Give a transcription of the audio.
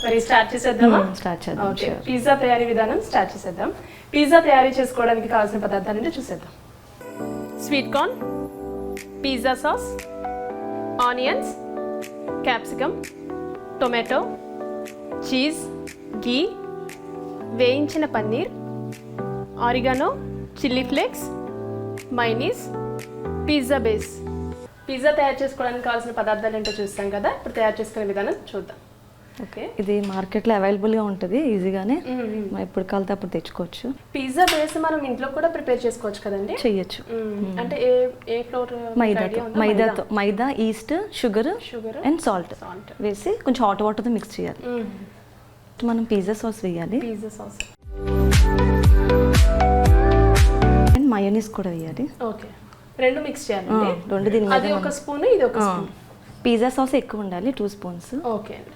మరి స్టార్ట్ చేసేద్దామా? స్టార్ట్ చేద్దాం. ఓకే, పిజ్జా తయారీ విధానం స్టార్ట్ చేసేద్దాం. పిజ్జా తయారీ చేసుకోవడానికి కావాల్సిన పదార్థాలు ఏంటో చూసేద్దాం. Sweet corn, pizza sauce, onions, capsicum, tomato, cheese, ghee, వేయించిన paneer, oregano, chilli flakes, mayonnaise, pizza base. Pizza తయారు చేసుకోవడానికి కావాల్సిన పదార్థాలు ఏంటో చూస్తాం కదా, ఇప్పుడు తయారు చేసుకునే విధానం చూద్దాం. ఓకే, ఇది మార్కెట్లో అవైలబుల్గా ఉంటుంది ఈజీగానే, మనం ఎప్పుడు కలితే అప్పుడు తెచ్చుకోవచ్చు. పిజ్జా బేస్ మనం ఇంట్లో కూడా ప్రిపేర్ చేసుకోవచ్చు కదండి? చెయ్యొచ్చు. అంటే ఏ ఫ్లోర్? మైదాతో maida, yeast, sugar and salt salt వేసి కొంచెం హాట్ వాటర్తో మిక్స్ చేయాలి. మనం పిజ్జా సాస్ వేయాలి, పిజ్జా సాస్ అండ్ మయోనీస్ కూడా వేయాలి. ఓకే, రెండు మిక్స్ చేయాలండి. రెండు దీని అది ఒక స్పూన్, ఇది ఒక స్పూన్. పిజ్జా సాస్ ఎక్కువ ఉండాలి, 2 స్పూన్స్. ఓకే అండి.